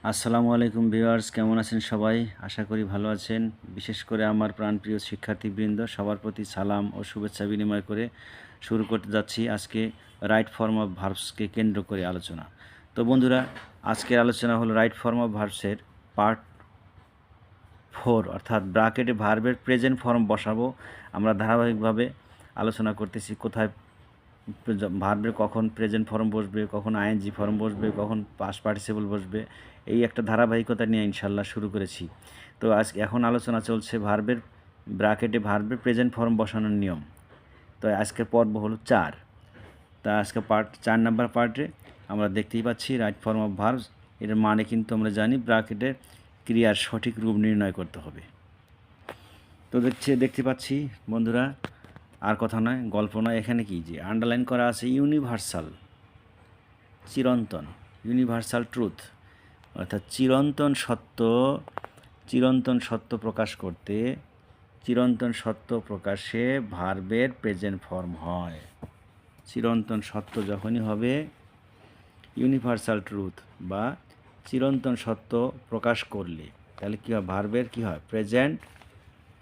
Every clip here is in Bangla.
আসসালামু আলাইকুম ভিউয়ার্স, কেমন আছেন সবাই? আশা করি ভালো আছেন। বিশেষ করে আমার প্রাণপ্রিয় শিক্ষার্থীবৃন্দ, সবার প্রতি সালাম ও শুভেচ্ছা বিনিময় করে শুরু করতে যাচ্ছি আজকে রাইট ফর্ম অফ ভার্বসকে কেন্দ্র করে আলোচনা। তো বন্ধুরা, আজকের আলোচনা হলো রাইট ফর্ম অফ ভার্বসের পার্ট 4, অর্থাৎ ব্র্যাকেটে ভার্বের প্রেজেন্ট ফর্ম বসাবো। আমরা ধারাবাহিকভাবে আলোচনা করতেছি কোথায় ভার্বের কখন প্রেজেন্ট ফর্ম বসবে, কখন আইএনজি ফর্ম বসবে, কখন পাস্ট পার্টিসিপল বসবে, এই একটা ধারাবাহিকতা নিয়ে ইনশাল্লাহ শুরু করেছি। তো এখন আলোচনা চলছে ভার্বের ব্র্যাকেটে ভার্বের প্রেজেন্ট ফর্ম বসানোর নিয়ম। তো আজকের পর্ব হলো 4। তা আজকে 4 নাম্বার পার্টে আমরা দেখতেই পাচ্ছি রাইট ফর্ম অফ ভার্বস। এর মানে কিন্তু আমরা জানি ব্র্যাকেটের ক্রিয়ার সঠিক রূপ নির্ণয় করতে হবে। তো দেখতে পাচ্ছি বন্ধুরা, আর কথা নয়, গল্প নয়, এখানে কি যে আন্ডারলাইন করা আছে ইউনিভার্সাল, চিরন্তন, ইউনিভার্সাল ট্রুথ, অর্থাৎ চিরন্তন সত্য প্রকাশ করতে, চিরন্তন সত্য প্রকাশে ভার্বের প্রেজেন্ট ফর্ম হয়। চিরন্তন সত্য যখনই হবে, ইউনিভার্সাল ট্রুথ বা চিরন্তন সত্য প্রকাশ করলে, তাহলে কী হয়, ভার্বের কী হয়,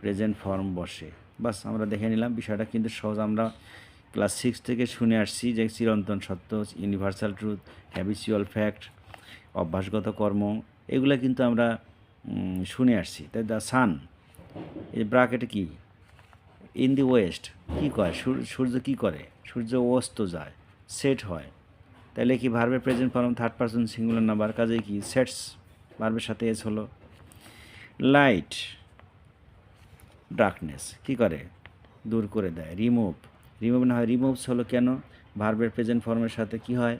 প্রেজেন্ট ফর্ম বসে। বাস, আমরা দেখে নিলাম বিষয়টা কিন্তু সহজ। আমরা ক্লাস 6 থেকে শুনে আসছি যে চিরন্তন সত্য, ইউনিভার্সাল ট্রুথ, হ্যাবিচুয়াল ফ্যাক্ট, অভ্যাসগত কর্ম, এগুলো কিন্তু আমরা শুনে আসছি। তাই দ্য সান, এই ব্র্যাকেটে কি, ইন দি ওয়েস্ট, কী করে সূর্য কী করে, সূর্য অস্ত যায়, সেট হয়। তাহলে কি ভার্বের present form third person singular number, কাজে কি সেটস ভার্বের সাথে এস হলো। লাইট, ডার্কনেস কী করে, দূর করে দেয়, রিমুভ না হয় রিমুভস হলো কেন, ভার্বের প্রেজেন্ট ফর্মের সাথে কি হয়,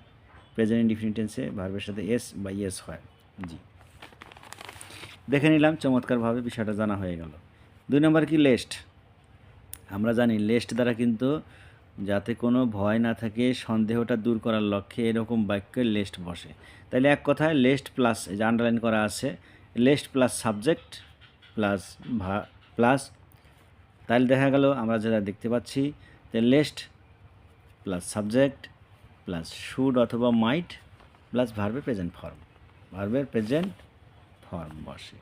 প্রেজেন্ট ইনডিফিনিট টেন্সে ভার্বের সাথে এস বা ইয়েস হয়। জি, দেখে নিলাম, চমৎকারভাবে বিষয়টা জানা হয়ে গেল। 2 নম্বর কি, লেস্ট। আমরা জানি লেস্ট দ্বারা কিন্তু যাতে কোনো ভয় না থাকে, সন্দেহটা দূর করার লক্ষ্যে এরকম বাক্যে লেস্ট বসে। তাহলে এক কথায় লেস্ট প্লাস, এই যে আন্ডারলাইন করা আছে, lest plus subject plus plus, তাহলে দেখা গেল আমরা যেটা দেখতে পাচ্ছি যে lest plus subject plus should অথবা মাইট প্লাস ভার্বের প্রেজেন্ট ফর্ম বসে।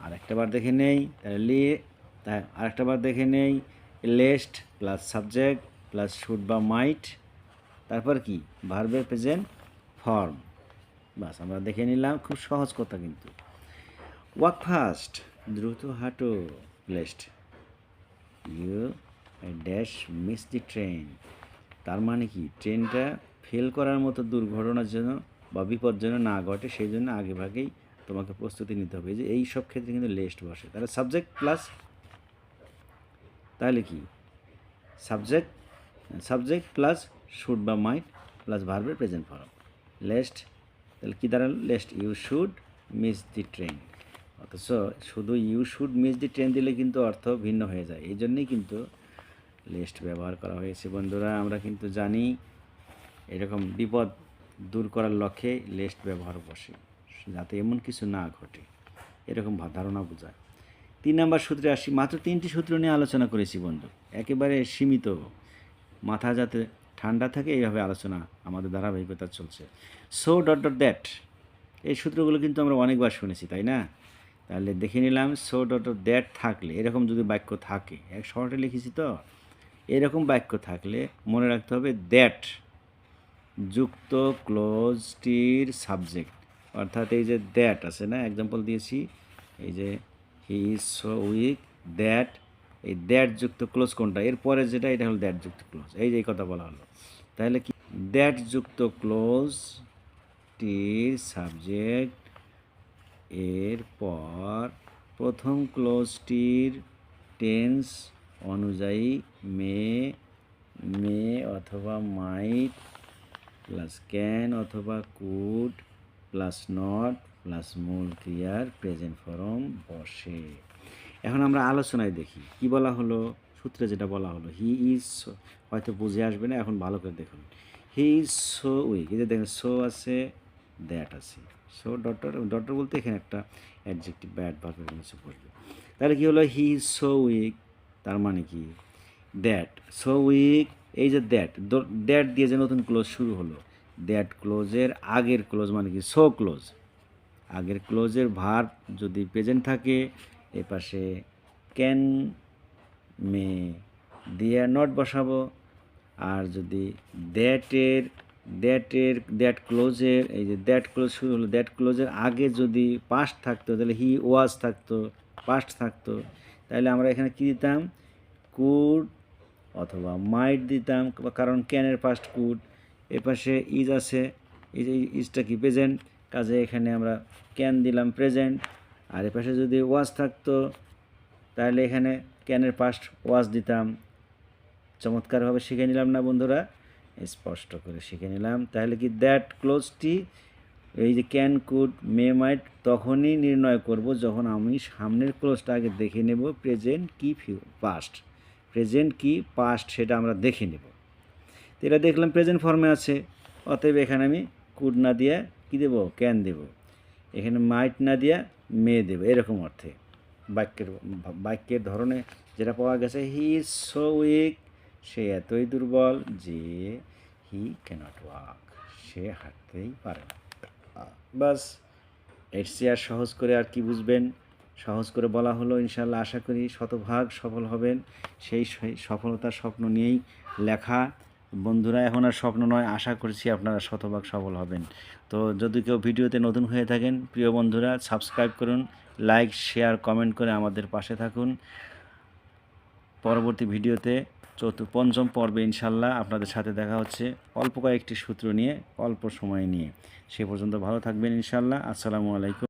আরেকটা বার দেখে নেই, আরেকটা বার দেখে নেই, lest plus subject plus should বা মাইট, তারপর কি ভার্বের প্রেজেন্ট ফর্ম। বাস, আমরা দেখে নিলাম, খুব সহজ কথা কিন্তু। ওয়াক ফাস্ট, দ্রুত হাঁটো, lest you dash miss the train, তার মানে কি ট্রেনটা ফেল করার মতো দুর্ঘটনার জন্য বা বিপদ যেন না ঘটে, সেই জন্য আগে ভাগেই তোমাকে প্রস্তুতি নিতে হবে। যে এই সব ক্ষেত্রে কিন্তু লেস্ট বসে। তাহলে সাবজেক্ট প্লাস, তাহলে কি সাবজেক্ট প্লাস শুড বা মাইট প্লাস ভার্বের প্রেজেন্ট ফর্ম, লেস্ট। তাহলে কী দাঁড়ালো, lest you should miss the train. অথচ শুধু you should miss the train দিলে কিন্তু অর্থ ভিন্ন হয়ে যায়, এই জন্যই কিন্তু লেস্ট ব্যবহার করা হয়েছে। বন্ধুরা, আমরা কিন্তু জানি এরকম বিপদ দূর করার লক্ষ্যে লেস্ট ব্যবহার বসে, যাতে এমন কিছু না ঘটে, এরকম ধারণা বোঝায়। 3 নম্বর সূত্রে আসি। মাত্র 3টি সূত্র নিয়ে আলোচনা করেছি বন্ধু, একেবারে সীমিত, মাথা যাতে ঠান্ডা থাকে এইভাবে আলোচনা আমাদের ধারাবাহিকতা চলছে। সো ডট ডট দ্যাট, এই সূত্রগুলো কিন্তু আমরা অনেকবার শুনেছি, তাই না? তাহলে দেখে নিলাম, সো ডট ডট দ্যাট থাকলে, এরকম যদি বাক্য থাকে, এক শর্টে লিখেছি তো, এরকম বাক্য থাকলে মনে রাখতে হবে দ্যাট যুক্ত ক্লোজটির সাবজেক্ট, অর্থাৎ এই যে দ্যাট আছে না, এক্সাম্পল দিয়েছি, এই যে he is so weak, that, এই দ্যাট যুক্ত ক্লোজ কোনটা, এরপরে যেটা, এটা হলো দ্যাট যুক্ত ক্লোজ, এই যে কথা বলা হলো। তাহলে কি দ্যাট যুক্ত ক্লোজটির সাবজেক্ট, এরপর প্রথম ক্লোজটির টেন্স অনুযায়ী মে অথবা মাইট প্লাস ক্যান অথবা কুড প্লাস নট প্লাস মূল ক্রিয়ার প্রেজেন্ট ফর্ম বসে। এখন আমরা আলোচনায় দেখি কি বলা হলো, সূত্রে যেটা বলা হলো, হি ইজ, হয়তো বুঝে আসবে না, এখন ভালো করে দেখুন। হি ইজ সো উইক, এই যে দেখেন সো আছে, দ্যাট আছে, সো ডটার বলতে এখানে একটা অ্যাডজেক্টিভ বা অ্যাডভার্ব কিছু বসবে। তাহলে কী হলো, হি ইজ সো উইক, তার মানে কি দ্যাট, সো উইক, এই যে দ্যাট দিয়ে যে নতুন ক্লোজ শুরু হলো, দ্যাট ক্লোজের আগের ক্লোজ মানে কি সো ক্লোজ, আগের ক্লোজের ভার্ব যদি প্রেজেন্ট থাকে এ পাশে ক্যান মে দিয়ে নট বসাবো। আর যদি দ্যাট ক্লোজের এই যে দ্যাট ক্লোজ শুরু হলো, দ্যাট ক্লোজের আগে যদি পাস্ট থাকতো তাহলে হি ওয়াজ থাকতো, পাস্ট থাকতো, তাহলে আমরা এখানে কী দিতাম, কুড অথবা মাইট দিতাম, কারণ ক্যানের পাস্ট কুড। এপাশে ইজ আছে, এই যে ইজটা কি প্রেজেন্ট, কাজে এখানে আমরা ক্যান দিলাম প্রেজেন্ট। আর এপাশে যদি ওয়াজ থাকতো তাহলে এখানে ক্যানের পাস্ট ওয়াজ দিতাম। চমৎকারভাবে শিখে নিলাম না বন্ধুরা, স্পষ্ট করে শিখে নিলাম। তাহলে কি দ্যাট ক্লোজটি এই যে ক্যান কুড মে মাইট তখনই নির্ণয় করব যখন আমি সামনের ক্লোজটা আগে দেখে নেব প্রেজেন্ট কি পাস্ট, প্রেজেন্ট কি পাস্ট সেটা আমরা দেখে নেব। তো এটা দেখলাম প্রেজেন্ট ফর্মে আছে, অতএব এখানে আমি কুড না দিয়ে কী দেবো, ক্যান দেব। এখানে মাইট না দিয়ে মে দেব, এরকম অর্থে বাক্যের ধরনে যেটা পাওয়া গেছে, হি ইজ সো উইক, সে এতই দুর্বল যে হি ক্যানট ওয়াক, সে হাঁটতেই পারে না। বাস, এর চেয়ে আর সহজ করে আর কি বুঝবেন, সহজ করে বলা হলো। ইনশাল্লাহ আশা করি শতভাগ সফল হবেন। সেই সফলতার স্বপ্ন নিয়েই লেখা বন্ধুরা, এখন আর স্বপ্ন নয়, আশা করছি আপনারা শতভাগ সফল হবেন। তো যদি কেউ ভিডিওতে নতুন হয়ে থাকেন প্রিয় বন্ধুরা, সাবস্ক্রাইব করুন, লাইক শেয়ার কমেন্ট করে আমাদের পাশে থাকুন। পরবর্তী ভিডিওতে পঞ্চম পর্বে ইনশাল্লাহ আপনাদের সাথে দেখা হচ্ছে অল্প কয়েকটি সূত্র নিয়ে, অল্প সময় নিয়ে। সে পর্যন্ত ভালো থাকবেন ইনশাল্লাহ। আসসালামু আলাইকুম।